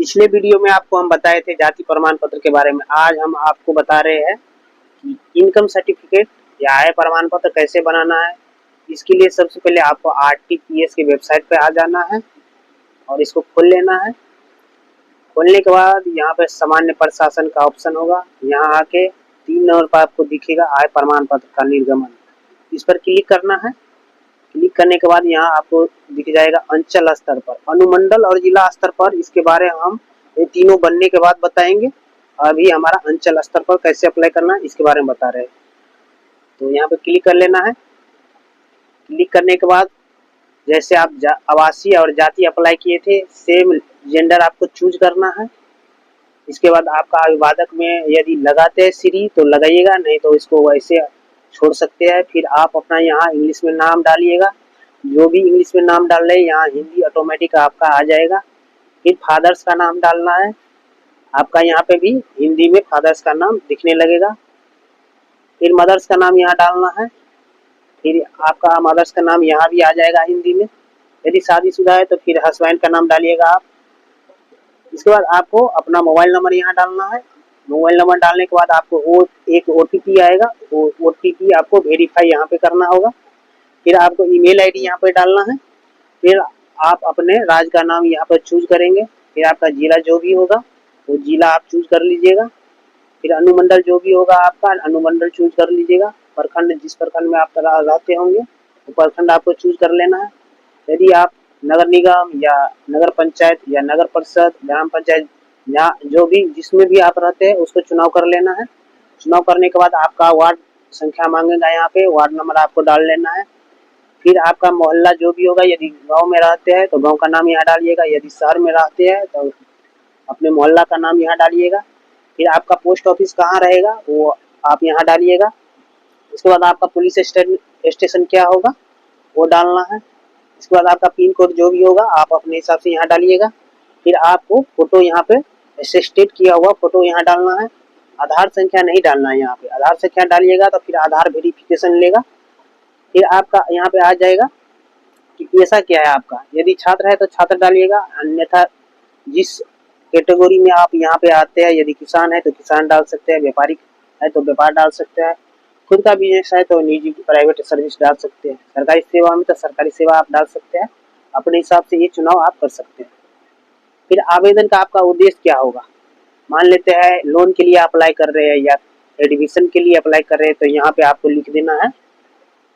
पिछले वीडियो में आपको हम बताए थे जाति प्रमाण पत्र के बारे में। आज हम आपको बता रहे हैं कि इनकम सर्टिफिकेट या आय प्रमाण पत्र कैसे बनाना है। इसके लिए सबसे पहले आपको आरटीपीएस की वेबसाइट पे आ जाना है और इसको खोल लेना है। खोलने के बाद यहाँ पे सामान्य प्रशासन का ऑप्शन होगा। यहाँ आके 3 नंबर पर आपको दिखेगा आय प्रमाण पत्र का निर्गमन, इस पर क्लिक करना है। क्लिक करने के बाद यहाँ आपको दिख जाएगा अंचल स्तर पर, अनुमंडल और जिला स्तर पर। इसके बारे में हम ये तीनों बनने के बाद बताएंगे। अभी हमारा अंचल स्तर पर कैसे अप्लाई करना है इसके बारे में बता रहे हैं। तो यहाँ पे क्लिक कर लेना है। क्लिक करने के बाद जैसे आप आवासीय और जाति अप्लाई किए थे, सेम जेंडर आपको चूज करना है। इसके बाद आपका अभिवादक में यदि लगाते हैं श्री तो लगाइएगा, नहीं तो इसको वैसे छोड़ सकते हैं। फिर आप अपना यहाँ इंग्लिश में नाम डालिएगा। जो भी इंग्लिश में नाम डाल रहे हैं यहाँ हिंदी ऑटोमेटिक आपका आ जाएगा। फिर फादर्स का नाम डालना है। आपका यहाँ पे भी हिंदी में फादर्स का नाम दिखने लगेगा। फिर मदर्स का नाम यहाँ डालना है। फिर आपका मदर्स का नाम यहाँ भी आ जाएगा हिंदी में। यदि शादीशुदा है तो फिर हस्बैंड का नाम डालिएगा आप। इसके बाद आपको अपना मोबाइल नंबर यहाँ डालना है। मोबाइल नंबर डालने के बाद आपको एक ओटीपी आएगा। वो ओटीपी आपको वेरीफाई यहाँ पे करना होगा। फिर आपको ईमेल आईडी यहाँ पे डालना है। फिर आप अपने राज्य का नाम यहाँ पर चूज करेंगे। फिर आपका जिला जो भी होगा वो जिला आप चूज कर लीजिएगा। फिर अनुमंडल जो भी होगा आपका अनुमंडल चूज कर लीजिएगा। प्रखंड जिस प्रखंड में आप रहते होंगे वो प्रखंड आपको चूज कर लेना है। यदि आप नगर निगम या नगर पंचायत या नगर परिषद ग्राम पंचायत या जो भी जिसमें भी आप रहते हैं उसको चुनाव कर लेना है। चुनाव करने के बाद आपका वार्ड संख्या मांगेगा, यहाँ पे वार्ड नंबर आपको डाल लेना है। फिर आपका मोहल्ला जो भी होगा, यदि गांव में रहते हैं तो गांव का नाम यहाँ डालिएगा। यदि शहर में रहते हैं तो अपने मोहल्ला का नाम यहाँ डालिएगा। फिर आपका पोस्ट ऑफिस कहाँ रहेगा वो आप यहाँ डालिएगा। इसके बाद आपका पुलिस स्टेशन क्या होगा वो डालना है। इसके बाद आपका पिन कोड जो भी होगा आप अपने हिसाब से यहाँ डालिएगा। फिर आपको फोटो यहाँ पे असिस्टेड किया हुआ फोटो यहाँ डालना है। आधार संख्या नहीं डालना है यहाँ पे। आधार संख्या डालिएगा तो फिर आधार वेरिफिकेशन लेगा। फिर आपका यहाँ पे आ जाएगा कि पेशा क्या है आपका। यदि छात्र है तो छात्र डालिएगा, अन्यथा जिस कैटेगरी में आप यहाँ पे आते हैं, यदि किसान है तो किसान डाल सकते हैं, व्यापारी है तो व्यापार डाल सकते हैं, खुद का बिजनेस है तो निजी प्राइवेट सर्विस डाल सकते हैं, सरकारी सेवा में तो सरकारी सेवा आप डाल सकते हैं। अपने हिसाब से ये चुनाव आप कर सकते हैं। फिर आवेदन का आपका उद्देश्य क्या होगा। मान लेते हैं लोन के लिए अप्लाई कर रहे हैं या एडमिशन के लिए अप्लाई कर रहे हैं तो यहाँ पे आपको लिख देना है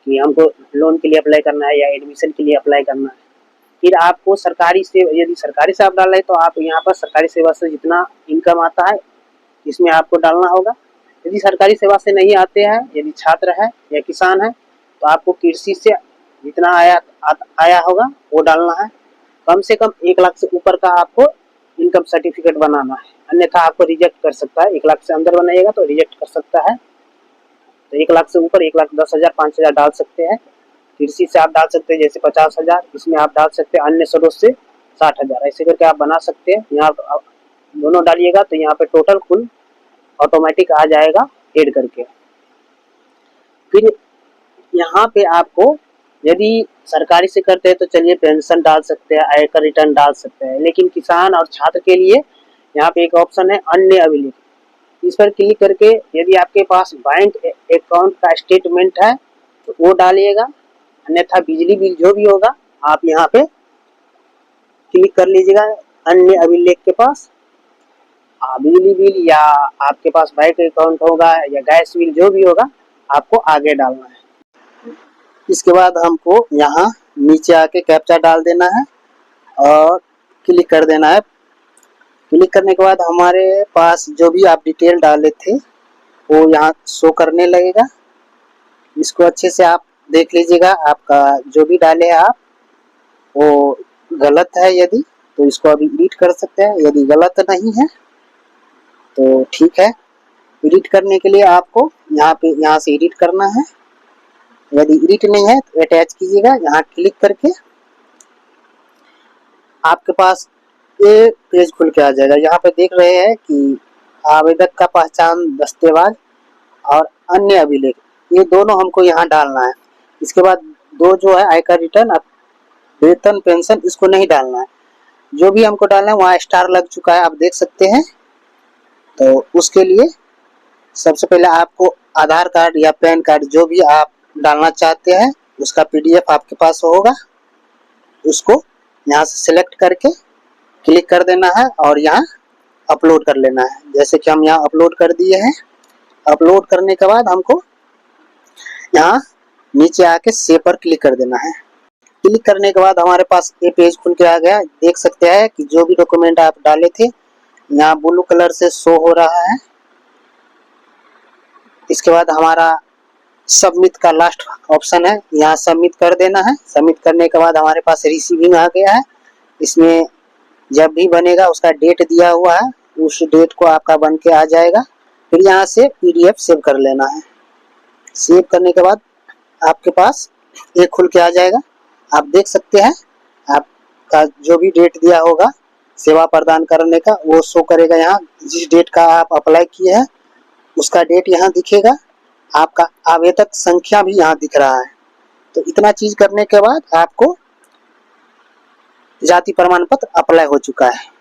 कि हमको लोन के लिए अप्लाई करना है या एडमिशन के लिए अप्लाई करना है। फिर आपको सरकारी से यदि सरकारी से आप डाल रहे हैं तो आप यहाँ पर सरकारी सेवा से जितना इनकम आता है इसमें आपको डालना होगा। यदि सरकारी सेवा से नहीं आते हैं, यदि छात्र है या किसान है तो आपको कृषि से जितना आया होगा वो डालना है। कम से कम 1 लाख से ऊपर का आपको इनकम सर्टिफिकेट बनाना है, अन्यथा आपको रिजेक्ट कर सकता है। 1 लाख से अंदर बनाइएगा तो रिजेक्ट कर सकता है। तो 1 लाख से ऊपर 1,10,000 5,000 डाल सकते हैं। कृषि से आप डाल सकते हैं जैसे 50,000, इसमें आप डाल सकते हैं अन्य स्रोत से 60,000, ऐसे करके आप बना सकते हैं। यहाँ दोनों डालिएगा तो यहाँ पे टोटल कुल ऑटोमेटिक आ जाएगा ऐड करके। फिर यहाँ पे आपको यदि सरकारी से करते हैं तो चलिए पेंशन डाल सकते हैं, आयकर रिटर्न डाल सकते हैं, लेकिन किसान और छात्र के लिए यहाँ पे एक ऑप्शन है अन्य अभिलेख। इस पर क्लिक करके यदि आपके पास बैंक अकाउंट का स्टेटमेंट है तो वो डालिएगा, अन्यथा बिजली बिल जो भी होगा आप यहाँ पे क्लिक कर लीजिएगा अन्य अभिलेख के पास। बिजली बिल या आपके पास बैंक अकाउंट होगा या गैस बिल जो भी होगा आपको आगे डालना है। इसके बाद हमको यहाँ नीचे आके कैप्चा डाल देना है और क्लिक कर देना है। क्लिक करने के बाद हमारे पास जो भी आप डिटेल डाले थे वो यहाँ शो करने लगेगा। इसको अच्छे से आप देख लीजिएगा। आपका जो भी डाले हैं आप वो गलत है यदि तो इसको अभी एडिट कर सकते हैं, यदि गलत नहीं है तो ठीक है। एडिट करने के लिए आपको यहाँ से एडिट करना है। यदि एडिट नहीं है तो अटैच कीजिएगा। यहाँ क्लिक करके आपके पास ये पेज खुल के आ जाएगा। यहाँ पे देख रहे हैं कि आवेदक का पहचान दस्तावेज और अन्य अभिलेख, ये दोनों हमको यहाँ डालना है। इसके बाद दो जो है आयकर रिटर्न, वेतन, पेंशन, इसको नहीं डालना है। जो भी हमको डालना है वहाँ स्टार लग चुका है, आप देख सकते हैं। तो उसके लिए सबसे पहले आपको आधार कार्ड या पैन कार्ड जो भी आप डालना चाहते हैं उसका PDF आपके पास होगा, उसको यहाँ से सिलेक्ट करके क्लिक कर देना है और यहाँ अपलोड कर लेना है। जैसे कि हम यहाँ अपलोड कर दिए हैं। अपलोड करने के बाद हमको यहाँ नीचे आके सेव पर क्लिक कर देना है। क्लिक करने के बाद हमारे पास ये पेज खुल के आ गया। देख सकते हैं कि जो भी डॉक्यूमेंट आप डाले थे यहाँ ब्लू कलर से शो हो रहा है। इसके बाद हमारा सबमिट का लास्ट ऑप्शन है, यहाँ सबमिट कर देना है। सबमिट करने के बाद हमारे पास रिसीविंग आ गया है। इसमें जब भी बनेगा उसका डेट दिया हुआ है, उस डेट को आपका बन के आ जाएगा। फिर यहाँ से PDF सेव कर लेना है। सेव करने के बाद आपके पास ये खुल के आ जाएगा। आप देख सकते हैं आपका जो भी डेट दिया होगा सेवा प्रदान करने का वो शो करेगा। यहाँ जिस डेट का आप अप्लाई किए हैं उसका डेट यहाँ दिखेगा, आपका आवेदक संख्या भी यहाँ दिख रहा है। तो इतना चीज करने के बाद आपको जाति प्रमाण पत्र अप्लाई हो चुका है।